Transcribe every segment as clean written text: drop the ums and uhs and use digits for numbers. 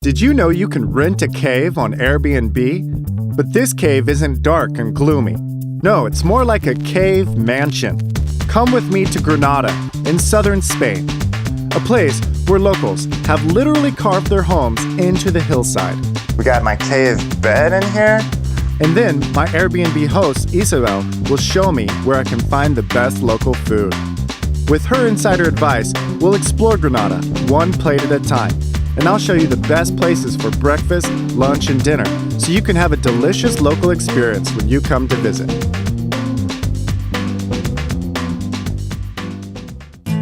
Did you know you can rent a cave on Airbnb? But this cave isn't dark and gloomy. No, it's more like a cave mansion. Come with me to Granada, in southern Spain, a place where locals have literally carved their homes into the hillside. We got my cave bed in here. And then my Airbnb host, Isabel, will show me where I can find the best local food. With her insider advice, we'll explore Granada one plate at a time. And I'll show you the best places for breakfast, lunch, and dinner so you can have a delicious local experience when you come to visit.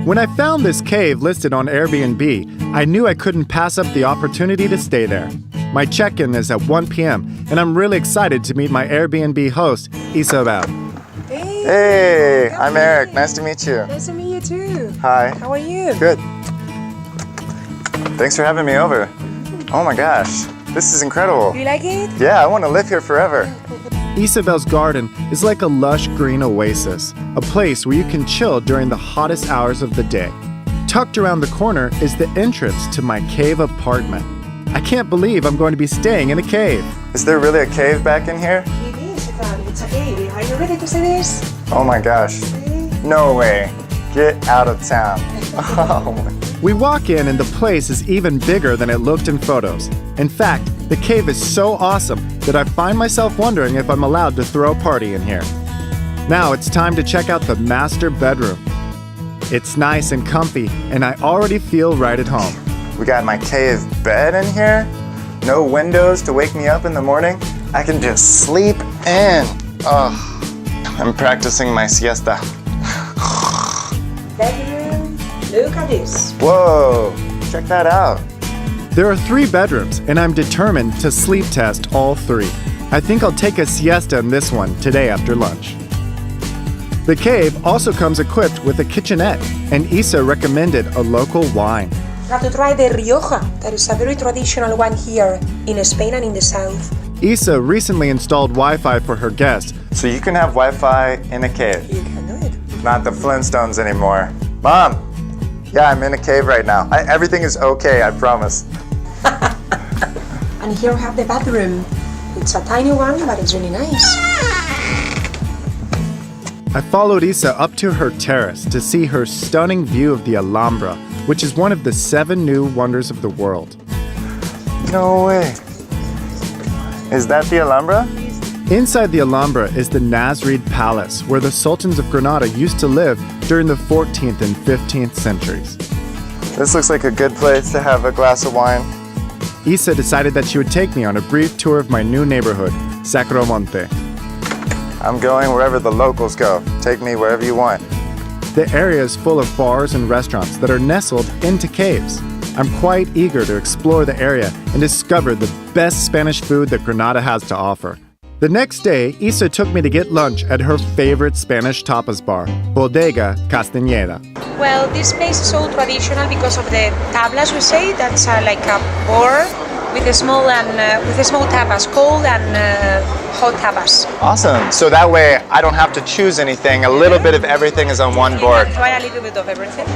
When I found this cave listed on Airbnb, I knew I couldn't pass up the opportunity to stay there. My check-in is at 1 p.m., and I'm really excited to meet my Airbnb host, Isabel. Hey, I'm Erik. Nice to meet you. Nice to meet you too. Hi. How are you? Good. Thanks for having me over. Oh my gosh, this is incredible. You like it? Yeah, I want to live here forever. Isabel's garden is like a lush green oasis, a place where you can chill during the hottest hours of the day. Tucked around the corner is the entrance to my cave apartment. I can't believe I'm going to be staying in a cave. Is there really a cave back in here? It is, it's a cave. Are you ready to see this? Oh my gosh. No way. Get out of town. Oh. We walk in and the place is even bigger than it looked in photos. In fact, the cave is so awesome that I find myself wondering if I'm allowed to throw a party in here. Now it's time to check out the master bedroom. It's nice and comfy, and I already feel right at home. We got my cave bed in here. No windows to wake me up in the morning. I can just sleep in. Oh, I'm practicing my siesta. Bedroom. Look at this. Whoa, check that out. There are 3 bedrooms, and I'm determined to sleep test all 3. I think I'll take a siesta in this one today after lunch. The cave also comes equipped with a kitchenette, and Isa recommended a local wine. You have to try the Rioja. That is a very traditional one here in Spain and in the south. Isa recently installed Wi-Fi for her guests. So you can have Wi-Fi in a cave. You can do it. Not the Flintstones anymore. Mom, yeah, I'm in a cave right now. Everything is okay, I promise. And here we have the bathroom. It's a tiny one, but it's really nice. I followed Isa up to her terrace to see her stunning view of the Alhambra, which is one of the 7 new wonders of the world. No way. Is that the Alhambra? Inside the Alhambra is the Nasrid Palace, where the sultans of Granada used to live during the 14th and 15th centuries. This looks like a good place to have a glass of wine. Isa decided that she would take me on a brief tour of my new neighborhood, Sacromonte. I'm going wherever the locals go. Take me wherever you want. The area is full of bars and restaurants that are nestled into caves. I'm quite eager to explore the area and discover the best Spanish food that Granada has to offer. The next day, Isa took me to get lunch at her favorite Spanish tapas bar, Bodega Castañeda. Well, this place is so traditional because of the tablas, we say. That's like a board with a small tapas, cold and hot tapas. Awesome. So that way I don't have to choose anything. A little bit of everything is on one board. Try a little bit of everything.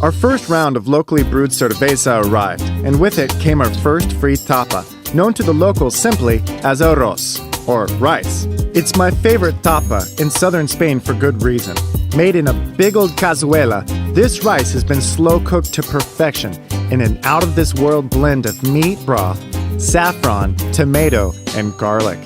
Our first round of locally brewed cerveza arrived, and with it came our first free tapa, known to the locals simply as arroz, or rice. It's my favorite tapa in southern Spain for good reason. Made in a big old cazuela, this rice has been slow cooked to perfection in an out-of-this-world blend of meat broth, saffron, tomato, and garlic.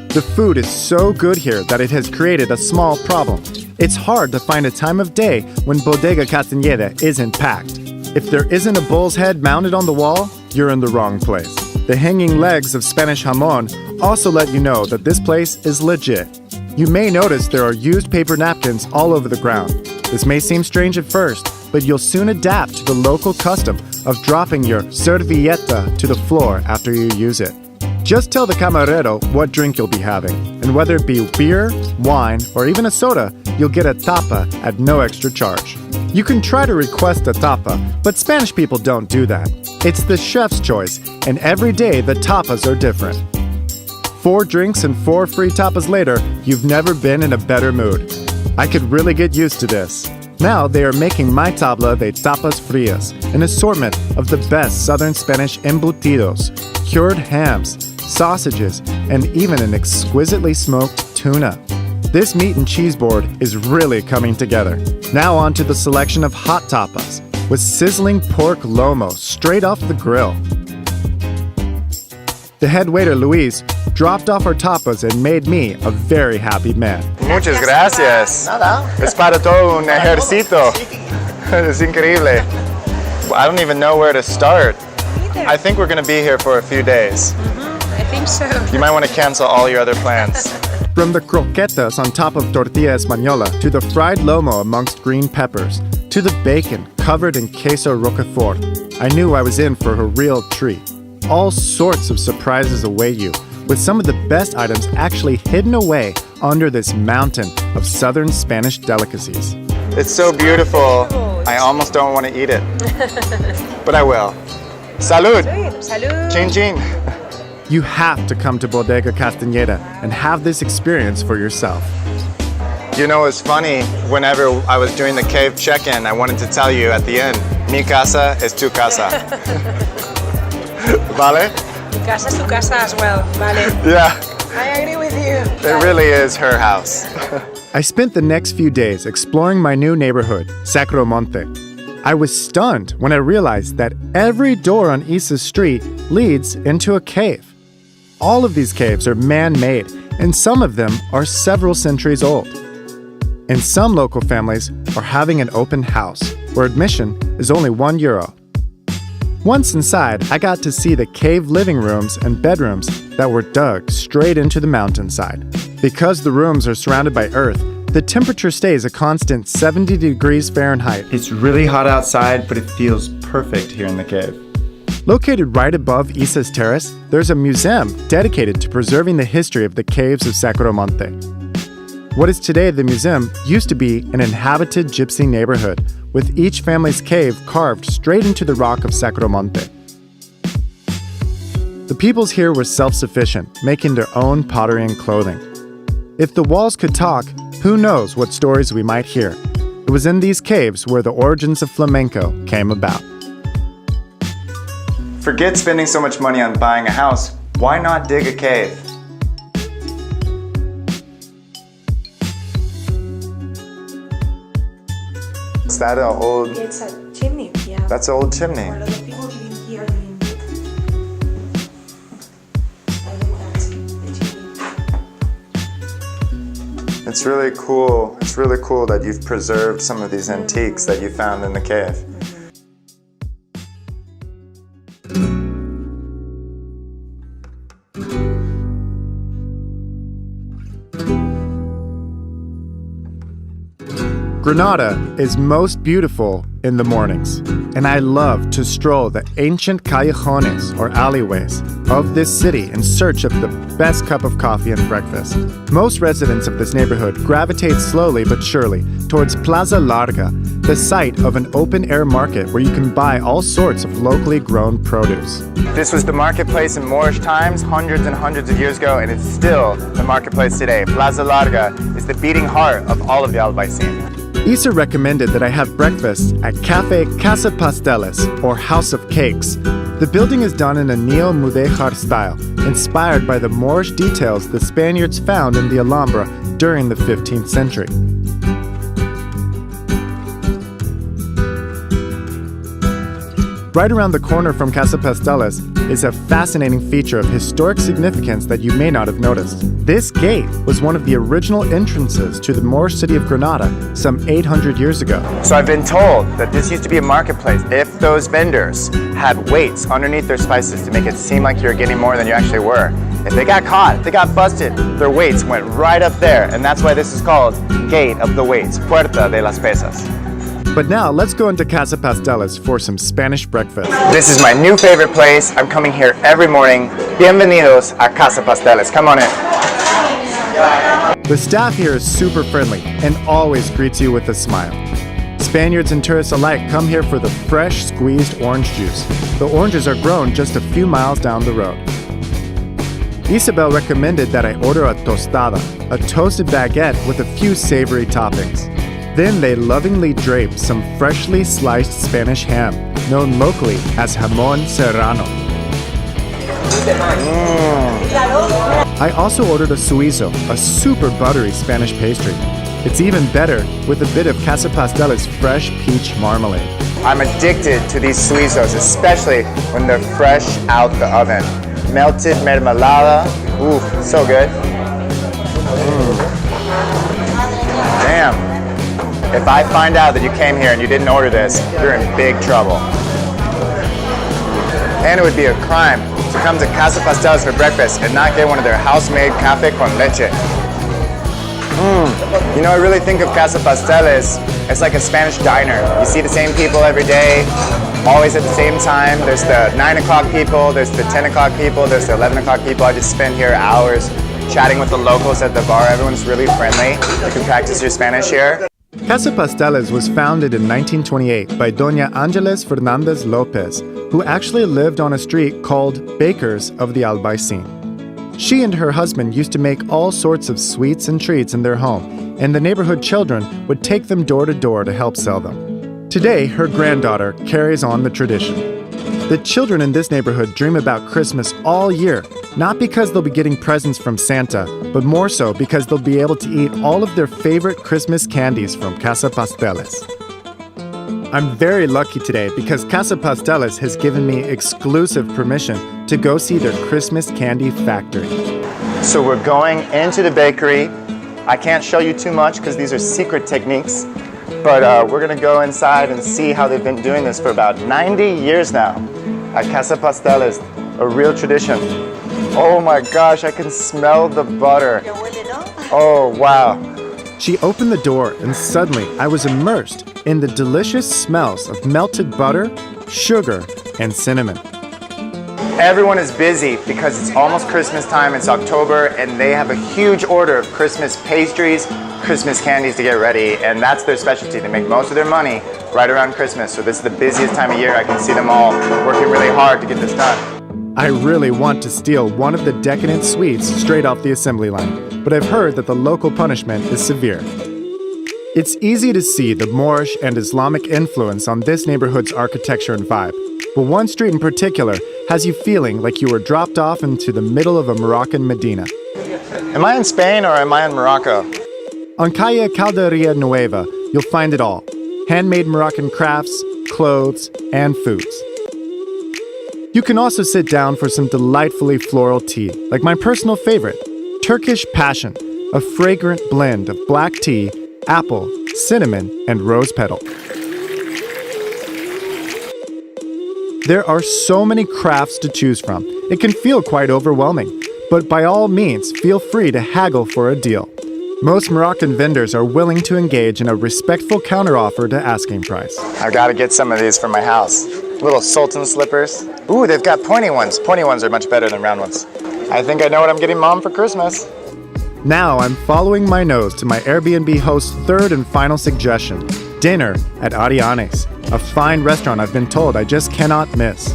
The food is so good here that it has created a small problem. It's hard to find a time of day when Bodega Castañeda isn't packed. If there isn't a bull's head mounted on the wall, you're in the wrong place. The hanging legs of Spanish jamón also let you know that this place is legit. You may notice there are used paper napkins all over the ground. This may seem strange at first, but you'll soon adapt to the local custom of dropping your servilleta to the floor after you use it. Just tell the camarero what drink you'll be having, and whether it be beer, wine, or even a soda, you'll get a tapa at no extra charge. You can try to request a tapa, but Spanish people don't do that. It's the chef's choice, and every day the tapas are different. 4 drinks and 4 free tapas later, you've never been in a better mood. I could really get used to this. Now they are making my tabla de tapas frias, an assortment of the best southern Spanish embutidos, cured hams, sausages, and even an exquisitely smoked tuna. This meat and cheese board is really coming together. Now on to the selection of hot tapas, with sizzling pork lomo straight off the grill. The head waiter, Luis, dropped off our tapas and made me a very happy man. Muchas gracias. Nada. Es para todo un ejército. Es increíble. I don't even know where to start. I think we're going to be here for a few days. I think so. You might want to cancel all your other plans. From the croquetas on top of tortilla española, to the fried lomo amongst green peppers, to the bacon covered in queso roquefort, I knew I was in for a real treat. All sorts of surprises await you, with some of the best items actually hidden away under this mountain of southern Spanish delicacies. It's so beautiful. I almost don't want to eat it. But I will. Salud! Salud. Chin chin! You have to come to Bodega Castañeda and have this experience for yourself. You know, it's funny, whenever I was doing the cave check-in, I wanted to tell you at the end, mi casa es tu casa. Vale? Mi casa es tu casa as well, vale. Yeah, I agree with you. it really is her house. I spent the next few days exploring my new neighborhood, Sacromonte. I was stunned when I realized that every door on Isa's street leads into a cave. All of these caves are man-made, and some of them are several centuries old. And some local families are having an open house, where admission is only €1. Once inside, I got to see the cave living rooms and bedrooms that were dug straight into the mountainside. Because the rooms are surrounded by earth, the temperature stays a constant 70 degrees Fahrenheit. It's really hot outside, but it feels perfect here in the cave. Located right above Isa's terrace, there's a museum dedicated to preserving the history of the caves of Sacromonte. What is today the museum used to be an inhabited gypsy neighborhood, with each family's cave carved straight into the rock of Sacromonte. The peoples here were self-sufficient, making their own pottery and clothing. If the walls could talk, who knows what stories we might hear. It was in these caves where the origins of flamenco came about. Forget spending so much money on buying a house. Why not dig a cave? Is that an old... It's a chimney, yeah. That's an old chimney. A lot of people living here living It's really cool. It's really cool that you've preserved some of these antiques that you found in the cave. Granada is most beautiful in the mornings, and I love to stroll the ancient callejones or alleyways of this city in search of the best cup of coffee and breakfast. Most residents of this neighborhood gravitate slowly but surely towards Plaza Larga, the site of an open-air market where you can buy all sorts of locally grown produce. This was the marketplace in Moorish times, hundreds and hundreds of years ago, and it's still the marketplace today. Plaza Larga is the beating heart of all of the Albaicin. Isa recommended that I have breakfast at Cafe Casa Pasteles, or House of Cakes. The building is done in a neo-mudéjar style, inspired by the Moorish details the Spaniards found in the Alhambra during the 15th century. Right around the corner from Casa Pasteles is a fascinating feature of historic significance that you may not have noticed. This gate was one of the original entrances to the Moorish city of Granada some 800 years ago. So I've been told that this used to be a marketplace. If those vendors had weights underneath their spices to make it seem like you're getting more than you actually were, if they got caught, if they got busted, their weights went right up there, and that's why this is called Gate of the Weights, Puerta de las Pesas. But now let's go into Casa Pasteles for some Spanish breakfast. This is my new favorite place. I'm coming here every morning. Bienvenidos a Casa Pasteles. Come on in. The staff here is super friendly and always greets you with a smile. Spaniards and tourists alike come here for the fresh squeezed orange juice. The oranges are grown just a few miles down the road. Isabel recommended that I order a tostada, a toasted baguette with a few savory toppings. Then they lovingly drape some freshly sliced Spanish ham, known locally as jamón serrano. I also ordered a suizo, a super buttery Spanish pastry. It's even better with a bit of Casa Pastel's fresh peach marmalade. I'm addicted to these suizos, especially when they're fresh out the oven. Melted mermelada, ooh, so good. Damn. If I find out that you came here and you didn't order this, you're in big trouble. And it would be a crime to come to Casa Pastel's for breakfast and not get one of their house-made café con leche. You know, I really think of Casa Pastel's as like a Spanish diner. You see the same people every day, always at the same time. There's the 9 o'clock people, there's the 10 o'clock people, there's the 11 o'clock people. I just spend here hours chatting with the locals at the bar. Everyone's really friendly. You can practice your Spanish here. Casa Pastel's was founded in 1928 by Doña Ángeles Fernández López, who actually lived on a street called Bakers of the Albaicín. She and her husband used to make all sorts of sweets and treats in their home, and the neighborhood children would take them door to door to help sell them. Today, her granddaughter carries on the tradition. The children in this neighborhood dream about Christmas all year, not because they'll be getting presents from Santa, but more so because they'll be able to eat all of their favorite Christmas candies from Casa Pastel's. I'm very lucky today because Casa Pastel's has given me exclusive permission to go see their Christmas candy factory. So we're going into the bakery. I can't show you too much because these are secret techniques, but we're gonna go inside and see how they've been doing this for about 90 years now at Casa Pastel's, a real tradition. Oh my gosh, I can smell the butter. Oh wow. She opened the door and suddenly I was immersed in the delicious smells of melted butter, sugar, and cinnamon. Everyone is busy because it's almost Christmas time, it's October, and they have a huge order of Christmas pastries, Christmas candies to get ready, and that's their specialty. They make most of their money right around Christmas, so this is the busiest time of year. I can see them all working really hard to get this done. I really want to steal one of the decadent sweets straight off the assembly line, but I've heard that the local punishment is severe. It's easy to see the Moorish and Islamic influence on this neighborhood's architecture and vibe, but one street in particular has you feeling like you were dropped off into the middle of a Moroccan Medina. Am I in Spain or am I in Morocco? On Calle Calderia Nueva, you'll find it all: handmade Moroccan crafts, clothes, and foods. You can also sit down for some delightfully floral tea, like my personal favorite, Turkish Passion, a fragrant blend of black tea, apple, cinnamon, and rose petal. There are so many crafts to choose from, it can feel quite overwhelming, but by all means, feel free to haggle for a deal. Most Moroccan vendors are willing to engage in a respectful counteroffer to asking price. I've got to get some of these for my house. Little sultan slippers. Ooh, they've got pointy ones. Pointy ones are much better than round ones. I think I know what I'm getting Mom for Christmas. Now I'm following my nose to my Airbnb host's third and final suggestion, dinner at Arianes, a fine restaurant I've been told I just cannot miss.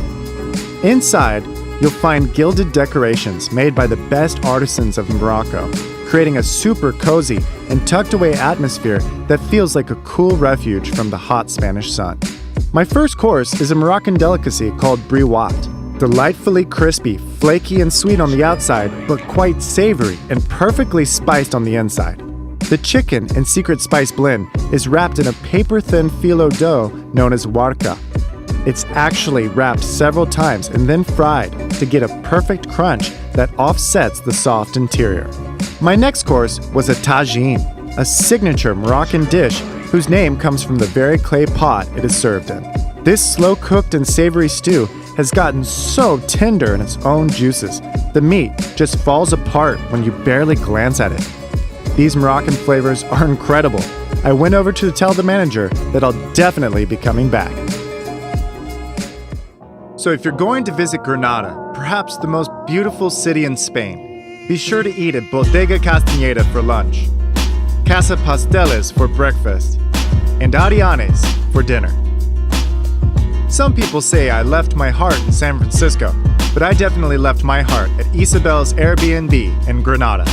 Inside, you'll find gilded decorations made by the best artisans of Morocco, creating a super cozy and tucked away atmosphere that feels like a cool refuge from the hot Spanish sun. My first course is a Moroccan delicacy called briouat. Delightfully crispy, flaky and sweet on the outside, but quite savory and perfectly spiced on the inside. The chicken and secret spice blend is wrapped in a paper-thin phyllo dough known as warka. It's actually wrapped several times and then fried to get a perfect crunch that offsets the soft interior. My next course was a tagine, a signature Moroccan dish whose name comes from the very clay pot it is served in. This slow-cooked and savory stew has gotten so tender in its own juices, the meat just falls apart when you barely glance at it. These Moroccan flavors are incredible. I went over to tell the manager that I'll definitely be coming back. So if you're going to visit Granada, perhaps the most beautiful city in Spain, be sure to eat at Bodega Castañeda for lunch, Casa Pastel's for breakfast, and Arianes for dinner. Some people say I left my heart in San Francisco, but I definitely left my heart at Isabel's AirBnb in Granada.